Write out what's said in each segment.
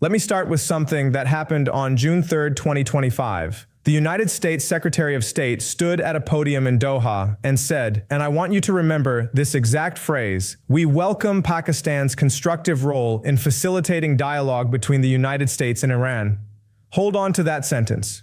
Let me start with something that happened on June 3, 2025. The United States Secretary of State stood at a podium in Doha and said, and I want you to remember this exact phrase, "We welcome Pakistan's constructive role in facilitating dialogue between the United States and Iran." Hold on to that sentence.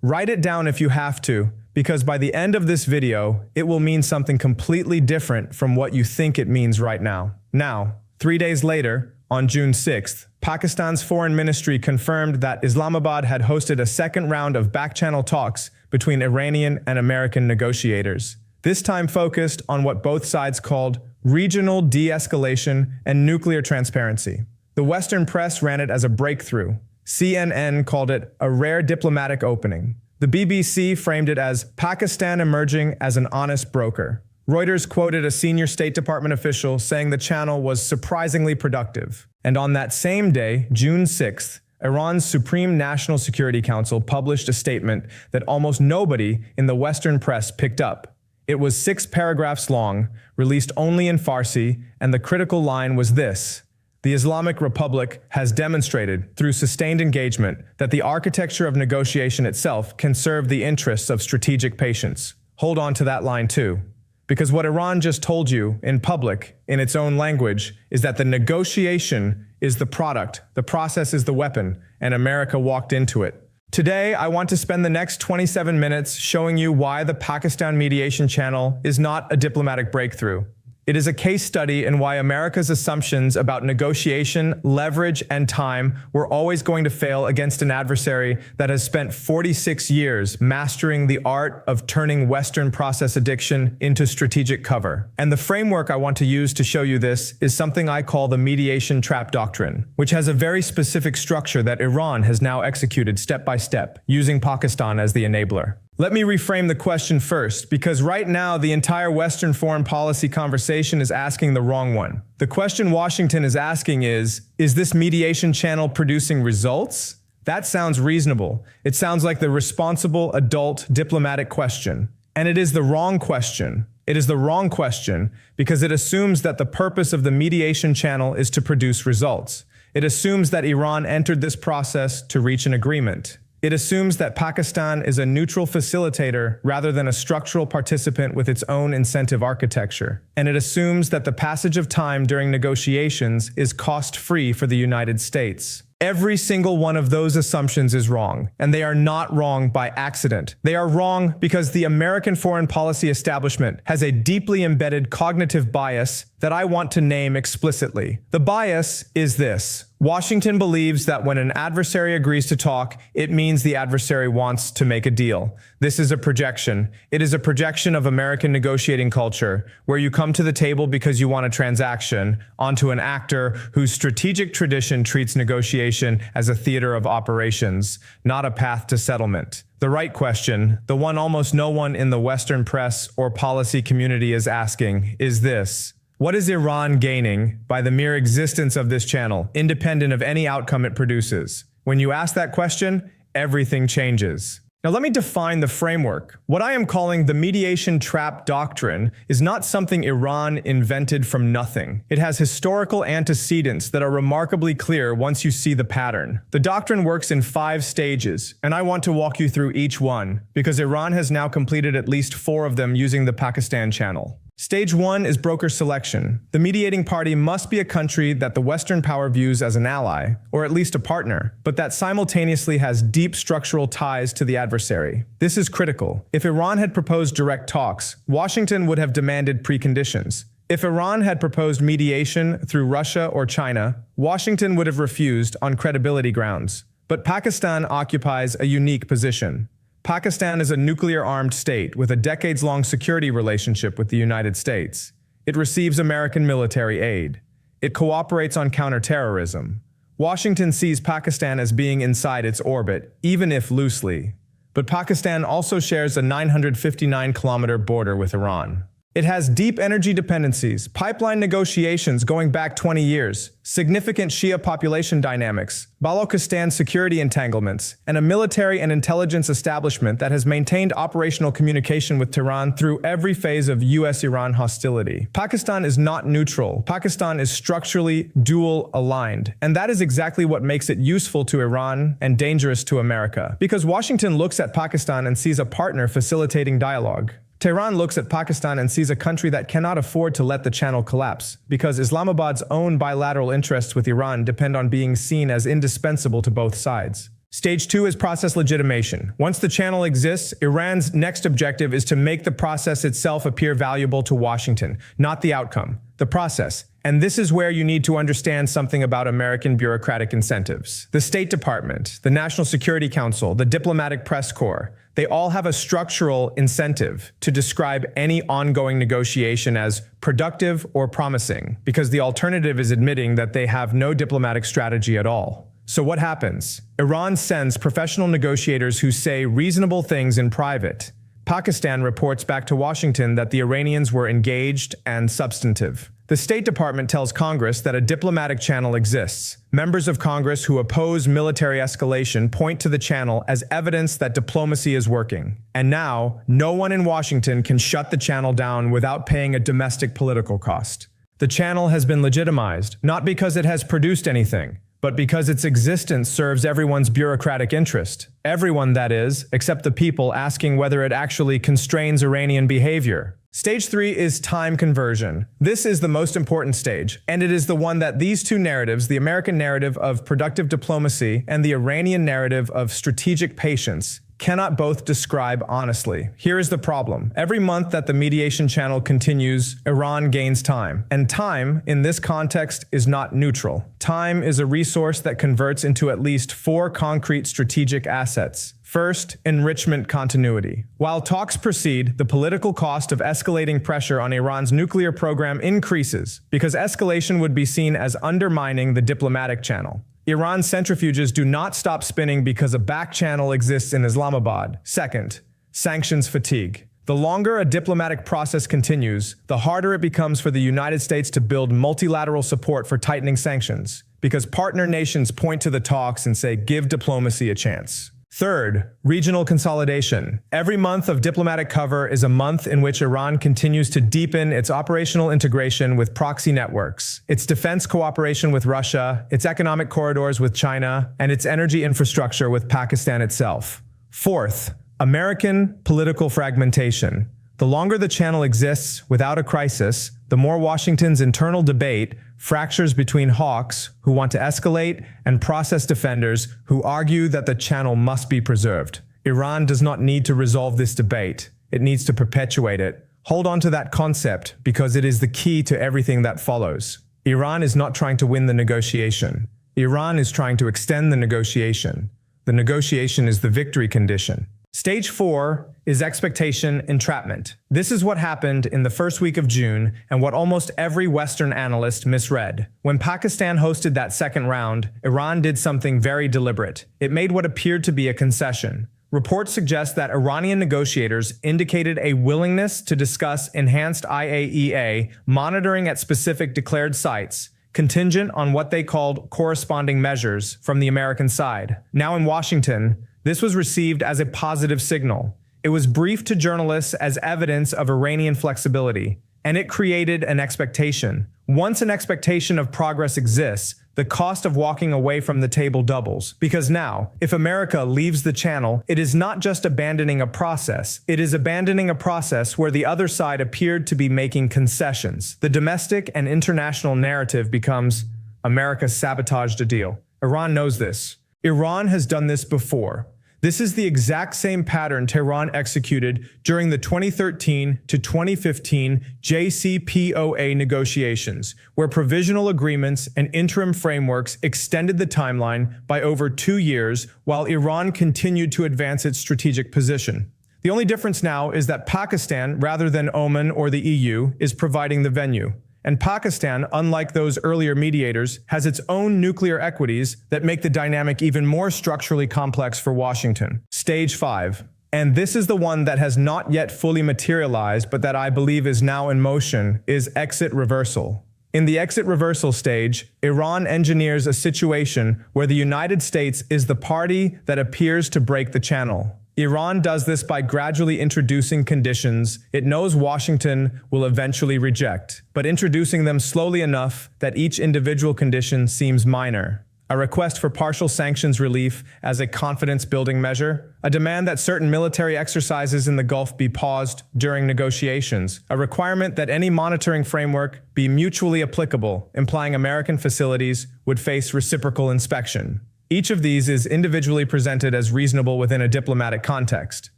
Write it down if you have to, because by the end of this video, it will mean something completely different from what you think it means right now. Now, 3 days later, on June 6th, Pakistan's foreign ministry confirmed that Islamabad had hosted a second round of back-channel talks between Iranian and American negotiators. This time focused on what both sides called regional de-escalation and nuclear transparency. The Western press ran it as a breakthrough. CNN called it a rare diplomatic opening. The BBC framed it as Pakistan emerging as an honest broker. Reuters quoted a senior State Department official saying the channel was surprisingly productive. And on that same day, June 6th, Iran's Supreme National Security Council published a statement that almost nobody in the Western press picked up. It was 6 paragraphs long, released only in Farsi, and the critical line was this: the Islamic Republic has demonstrated, through sustained engagement, that the architecture of negotiation itself can serve the interests of strategic patience. Hold on to that line too. Because what Iran just told you, in public, in its own language, is that the negotiation is the product, the process is the weapon, and America walked into it. Today, I want to spend the next 27 minutes showing you why the Pakistan mediation channel is not a diplomatic breakthrough. It is a case study in why America's assumptions about negotiation, leverage, and time were always going to fail against an adversary that has spent 46 years mastering the art of turning Western process addiction into strategic cover. And the framework I want to use to show you this is something I call the mediation trap doctrine, which has a very specific structure that Iran has now executed step by step, using Pakistan as the enabler. Let me reframe the question first, because right now the entire Western foreign policy conversation is asking the wrong one. The question Washington is asking is this mediation channel producing results? That sounds reasonable. It sounds like the responsible, adult, diplomatic question. And it is the wrong question. It is the wrong question because it assumes that the purpose of the mediation channel is to produce results. It assumes that Iran entered this process to reach an agreement. It assumes that Pakistan is a neutral facilitator rather than a structural participant with its own incentive architecture. And it assumes that the passage of time during negotiations is cost-free for the United States. Every single one of those assumptions is wrong, and they are not wrong by accident. They are wrong because the American foreign policy establishment has a deeply embedded cognitive bias that I want to name explicitly. The bias is this: Washington believes that when an adversary agrees to talk, it means the adversary wants to make a deal. This is a projection. It is a projection of American negotiating culture, where you come to the table because you want a transaction, onto an actor whose strategic tradition treats negotiation as a theater of operations, not a path to settlement. The right question, the one almost no one in the Western press or policy community is asking, is this: what is Iran gaining by the mere existence of this channel, independent of any outcome it produces? When you ask that question, everything changes. Now let me define the framework. What I am calling the mediation trap doctrine is not something Iran invented from nothing. It has historical antecedents that are remarkably clear once you see the pattern. The doctrine works in 5 stages, and I want to walk you through each one, because Iran has now completed at least 4 of them using the Pakistan channel. Stage 1 is broker selection. The mediating party must be a country that the Western power views as an ally, or at least a partner, but that simultaneously has deep structural ties to the adversary. This is critical. If Iran had proposed direct talks, Washington would have demanded preconditions. If Iran had proposed mediation through Russia or China, Washington would have refused on credibility grounds. But Pakistan occupies a unique position. Pakistan is a nuclear-armed state with a decades-long security relationship with the United States. It receives American military aid. It cooperates on counterterrorism. Washington sees Pakistan as being inside its orbit, even if loosely. But Pakistan also shares a 959-kilometer border with Iran. It has deep energy dependencies, pipeline negotiations going back 20 years, significant Shia population dynamics, Balochistan security entanglements, and a military and intelligence establishment that has maintained operational communication with Tehran through every phase of US-Iran hostility. Pakistan is not neutral. Pakistan is structurally dual-aligned, and that is exactly what makes it useful to Iran and dangerous to America. Because Washington looks at Pakistan and sees a partner facilitating dialogue. Tehran looks at Pakistan and sees a country that cannot afford to let the channel collapse, because Islamabad's own bilateral interests with Iran depend on being seen as indispensable to both sides. Stage 2 is process legitimation. Once the channel exists, Iran's next objective is to make the process itself appear valuable to Washington, not the outcome, the process. And this is where you need to understand something about American bureaucratic incentives. The State Department, the National Security Council, the Diplomatic Press Corps, they all have a structural incentive to describe any ongoing negotiation as productive or promising, because the alternative is admitting that they have no diplomatic strategy at all. So what happens? Iran sends professional negotiators who say reasonable things in private. Pakistan reports back to Washington that the Iranians were engaged and substantive. The State Department tells Congress that a diplomatic channel exists. Members of Congress who oppose military escalation point to the channel as evidence that diplomacy is working. And now, no one in Washington can shut the channel down without paying a domestic political cost. The channel has been legitimized, not because it has produced anything, but because its existence serves everyone's bureaucratic interest. Everyone, that is, except the people asking whether it actually constrains Iranian behavior. Stage 3 is time conversion. This is the most important stage, and it is the one that these two narratives, the American narrative of productive diplomacy and the Iranian narrative of strategic patience, cannot both describe honestly. Here is the problem. Every month that the mediation channel continues, Iran gains time. And time, in this context, is not neutral. Time is a resource that converts into at least 4 concrete strategic assets. First, enrichment continuity. While talks proceed, the political cost of escalating pressure on Iran's nuclear program increases, because escalation would be seen as undermining the diplomatic channel. Iran's centrifuges do not stop spinning because a back channel exists in Islamabad. Second, sanctions fatigue. The longer a diplomatic process continues, the harder it becomes for the United States to build multilateral support for tightening sanctions, because partner nations point to the talks and say, give diplomacy a chance. Third, regional consolidation. Every month of diplomatic cover is a month in which Iran continues to deepen its operational integration with proxy networks, its defense cooperation with Russia, its economic corridors with China, and its energy infrastructure with Pakistan itself. Fourth, American political fragmentation. The longer the channel exists without a crisis, the more Washington's internal debate fractures between hawks who want to escalate and process defenders who argue that the channel must be preserved. Iran does not need to resolve this debate. It needs to perpetuate it. Hold on to that concept because it is the key to everything that follows. Iran is not trying to win the negotiation. Iran is trying to extend the negotiation. The negotiation is the victory condition. Stage 4 is expectation entrapment. This is what happened in the first week of June and what almost every Western analyst misread. When Pakistan hosted that second round, Iran did something very deliberate. It made what appeared to be a concession. Reports suggest that Iranian negotiators indicated a willingness to discuss enhanced IAEA monitoring at specific declared sites, contingent on what they called corresponding measures from the American side. Now in Washington, this was received as a positive signal. It was briefed to journalists as evidence of Iranian flexibility, and it created an expectation. Once an expectation of progress exists, the cost of walking away from the table doubles. Because now, if America leaves the channel, it is not just abandoning a process. It is abandoning a process where the other side appeared to be making concessions. The domestic and international narrative becomes, America sabotaged a deal. Iran knows this. Iran has done this before. This is the exact same pattern Tehran executed during the 2013 to 2015 JCPOA negotiations, where provisional agreements and interim frameworks extended the timeline by over 2 years while Iran continued to advance its strategic position. The only difference now is that Pakistan, rather than Oman or the EU, is providing the venue. And Pakistan, unlike those earlier mediators, has its own nuclear equities that make the dynamic even more structurally complex for Washington. Stage 5. And this is the one that has not yet fully materialized, but that I believe is now in motion, is exit reversal. In the exit reversal stage, Iran engineers a situation where the United States is the party that appears to break the channel. Iran does this by gradually introducing conditions it knows Washington will eventually reject, but introducing them slowly enough that each individual condition seems minor. A request for partial sanctions relief as a confidence-building measure, a demand that certain military exercises in the Gulf be paused during negotiations, a requirement that any monitoring framework be mutually applicable, implying American facilities would face reciprocal inspection. Each of these is individually presented as reasonable within a diplomatic context,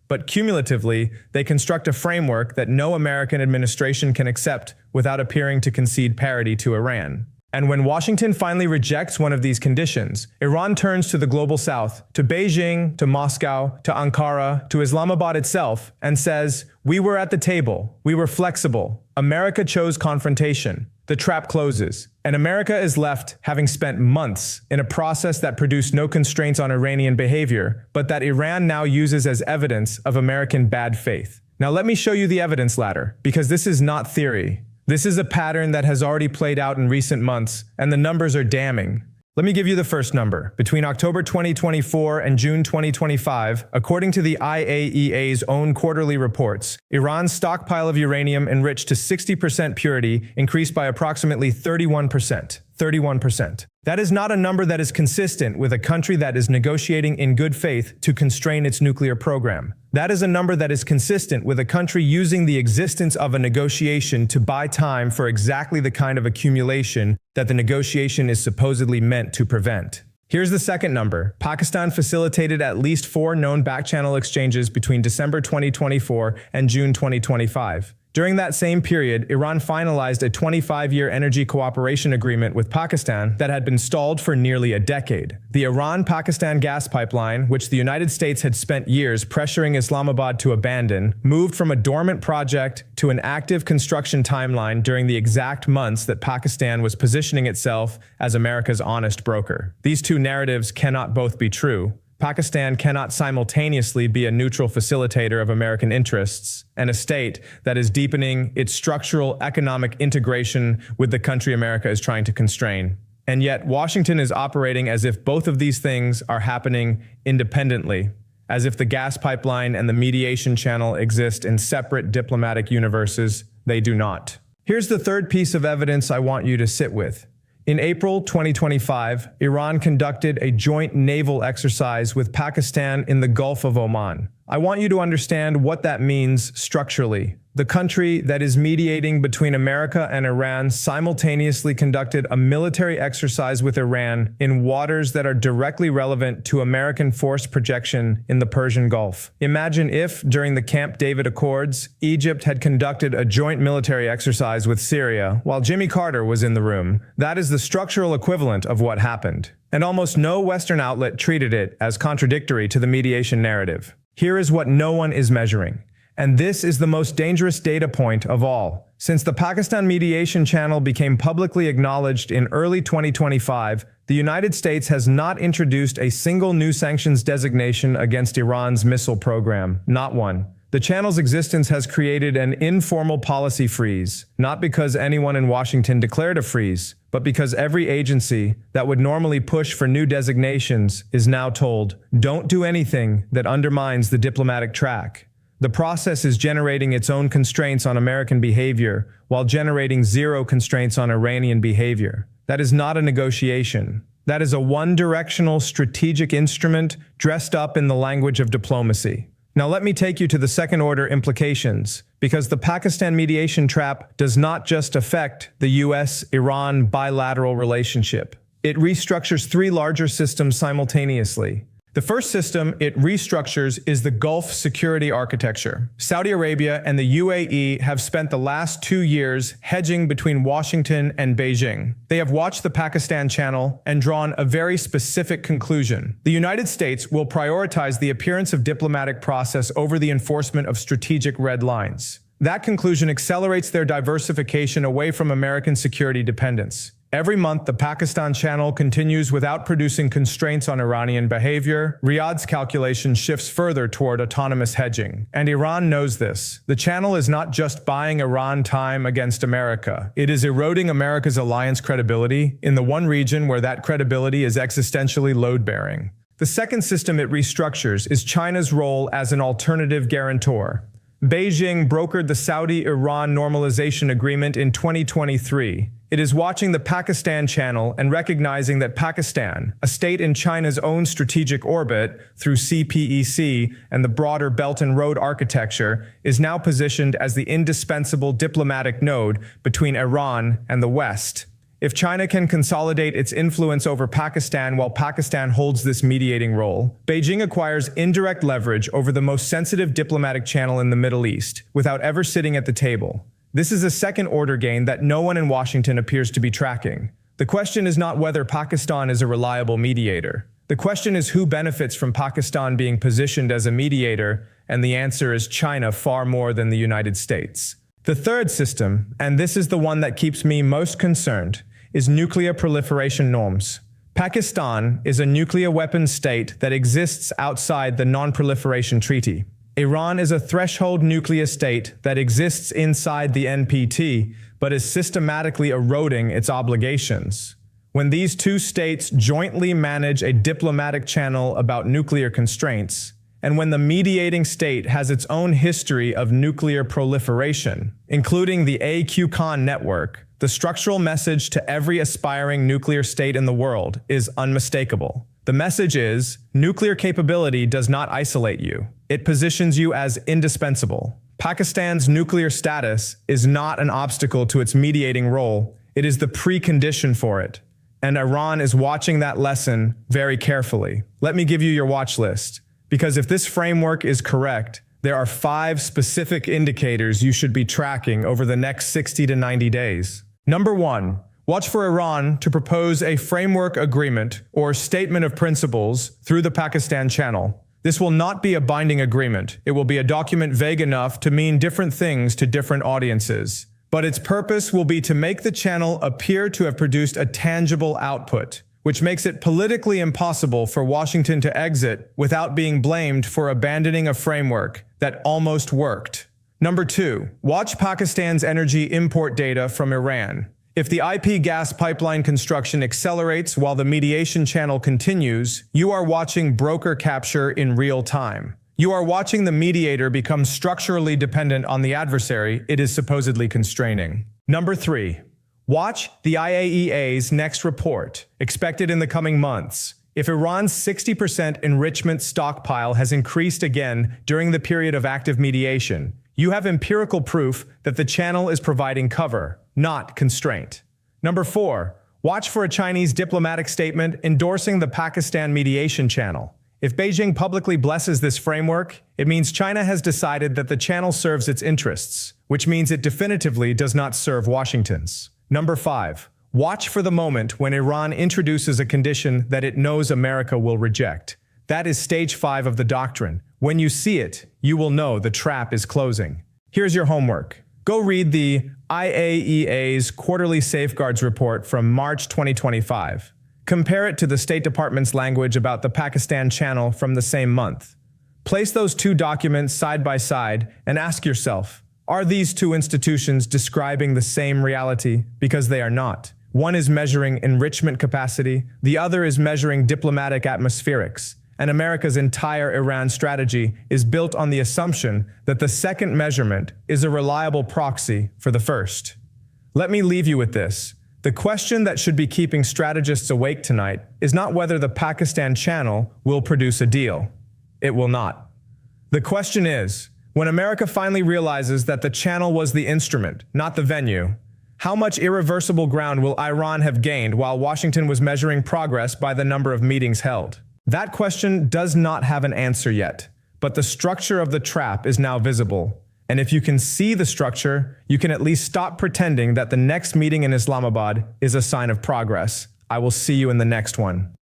but cumulatively, they construct a framework that no American administration can accept without appearing to concede parity to Iran. And when Washington finally rejects one of these conditions, Iran turns to the global south, to Beijing, to Moscow, to Ankara, to Islamabad itself, and says, "We were at the table. We were flexible. America chose confrontation. The trap closes." And America is left having spent months in a process that produced no constraints on Iranian behavior, but that Iran now uses as evidence of American bad faith. Now let me show you the evidence ladder, because this is not theory. This is a pattern that has already played out in recent months, and the numbers are damning. Let me give you the first number. Between October 2024 and June 2025, according to the IAEA's own quarterly reports, Iran's stockpile of uranium enriched to 60% purity increased by approximately 31%. 31%. That is not a number that is consistent with a country that is negotiating in good faith to constrain its nuclear program. That is a number that is consistent with a country using the existence of a negotiation to buy time for exactly the kind of accumulation that the negotiation is supposedly meant to prevent. Here's the second number. Pakistan facilitated at least 4 known backchannel exchanges between December 2024 and June 2025. During that same period, Iran finalized a 25-year energy cooperation agreement with Pakistan that had been stalled for nearly a decade. The Iran-Pakistan gas pipeline, which the United States had spent years pressuring Islamabad to abandon, moved from a dormant project to an active construction timeline during the exact months that Pakistan was positioning itself as America's honest broker. These two narratives cannot both be true. Pakistan cannot simultaneously be a neutral facilitator of American interests and a state that is deepening its structural economic integration with the country America is trying to constrain. And yet, Washington is operating as if both of these things are happening independently, as if the gas pipeline and the mediation channel exist in separate diplomatic universes. They do not. Here's the third piece of evidence I want you to sit with. In April 2025, Iran conducted a joint naval exercise with Pakistan in the Gulf of Oman. I want you to understand what that means structurally. The country that is mediating between America and Iran simultaneously conducted a military exercise with Iran in waters that are directly relevant to American force projection in the Persian Gulf. Imagine if, during the Camp David Accords, Egypt had conducted a joint military exercise with Syria while Jimmy Carter was in the room. That is the structural equivalent of what happened. And almost no Western outlet treated it as contradictory to the mediation narrative. Here is what no one is measuring. And this is the most dangerous data point of all. Since the Pakistan mediation channel became publicly acknowledged in early 2025, the United States has not introduced a single new sanctions designation against Iran's missile program, not one. The channel's existence has created an informal policy freeze, not because anyone in Washington declared a freeze, but because every agency that would normally push for new designations is now told, don't do anything that undermines the diplomatic track. The process is generating its own constraints on American behavior while generating zero constraints on Iranian behavior. That is not a negotiation. That is a one-directional strategic instrument dressed up in the language of diplomacy. Now let me take you to the second-order implications, because the Pakistan mediation trap does not just affect the US-Iran bilateral relationship. It restructures 3 larger systems simultaneously. The first system it restructures is the Gulf security architecture. Saudi Arabia and the UAE have spent the last 2 years hedging between Washington and Beijing. They have watched the Pakistan channel and drawn a very specific conclusion. The United States will prioritize the appearance of diplomatic process over the enforcement of strategic red lines. That conclusion accelerates their diversification away from American security dependence. Every month, the Pakistan channel continues without producing constraints on Iranian behavior. Riyadh's calculation shifts further toward autonomous hedging, and Iran knows this. The channel is not just buying Iran time against America. It is eroding America's alliance credibility in the one region where that credibility is existentially load-bearing. The second system it restructures is China's role as an alternative guarantor. Beijing brokered the Saudi-Iran normalization agreement in 2023. It is watching the Pakistan channel and recognizing that Pakistan, a state in China's own strategic orbit through CPEC and the broader Belt and Road architecture, is now positioned as the indispensable diplomatic node between Iran and the West. If China can consolidate its influence over Pakistan while Pakistan holds this mediating role, Beijing acquires indirect leverage over the most sensitive diplomatic channel in the Middle East, without ever sitting at the table. This is a second-order gain that no one in Washington appears to be tracking. The question is not whether Pakistan is a reliable mediator. The question is who benefits from Pakistan being positioned as a mediator, and the answer is China far more than the United States. The third system, and this is the one that keeps me most concerned, is nuclear proliferation norms. Pakistan is a nuclear weapons state that exists outside the Non-Proliferation Treaty. Iran is a threshold nuclear state that exists inside the NPT, but is systematically eroding its obligations. When these two states jointly manage a diplomatic channel about nuclear constraints, and when the mediating state has its own history of nuclear proliferation, including the Xueqin network, the structural message to every aspiring nuclear state in the world is unmistakable. The message is, nuclear capability does not isolate you. It positions you as indispensable. Pakistan's nuclear status is not an obstacle to its mediating role, it is the precondition for it. And Iran is watching that lesson very carefully. Let me give you your watch list, because if this framework is correct, there are 5 specific indicators you should be tracking over the next 60 to 90 days. Number 1, watch for Iran to propose a framework agreement or statement of principles through the Pakistan channel. This will not be a binding agreement. It will be a document vague enough to mean different things to different audiences. But its purpose will be to make the channel appear to have produced a tangible output, which makes it politically impossible for Washington to exit without being blamed for abandoning a framework that almost worked. Number 2, watch Pakistan's energy import data from Iran. If the IP gas pipeline construction accelerates while the mediation channel continues, you are watching broker capture in real time. You are watching the mediator become structurally dependent on the adversary it is supposedly constraining. Number 3, watch the IAEA's next report, expected in the coming months. If Iran's 60% enrichment stockpile has increased again during the period of active mediation, you have empirical proof that the channel is providing cover, not constraint. Number 4, watch for a Chinese diplomatic statement endorsing the Pakistan mediation channel. If Beijing publicly blesses this framework, it means China has decided that the channel serves its interests, which means it definitively does not serve Washington's. Number 5, watch for the moment when Iran introduces a condition that it knows America will reject. That is stage 5 of the doctrine. When you see it, you will know the trap is closing. Here's your homework. Go read the IAEA's Quarterly Safeguards Report from March 2025. Compare it to the State Department's language about the Pakistan channel from the same month. Place those two documents side by side and ask yourself, are these two institutions describing the same reality? Because they are not. One is measuring enrichment capacity, the other is measuring diplomatic atmospherics. And America's entire Iran strategy is built on the assumption that the second measurement is a reliable proxy for the first. Let me leave you with this. The question that should be keeping strategists awake tonight is not whether the Pakistan channel will produce a deal. It will not. The question is, when America finally realizes that the channel was the instrument, not the venue, how much irreversible ground will Iran have gained while Washington was measuring progress by the number of meetings held? That question does not have an answer yet, but the structure of the trap is now visible. And if you can see the structure, you can at least stop pretending that the next meeting in Islamabad is a sign of progress. I will see you in the next one.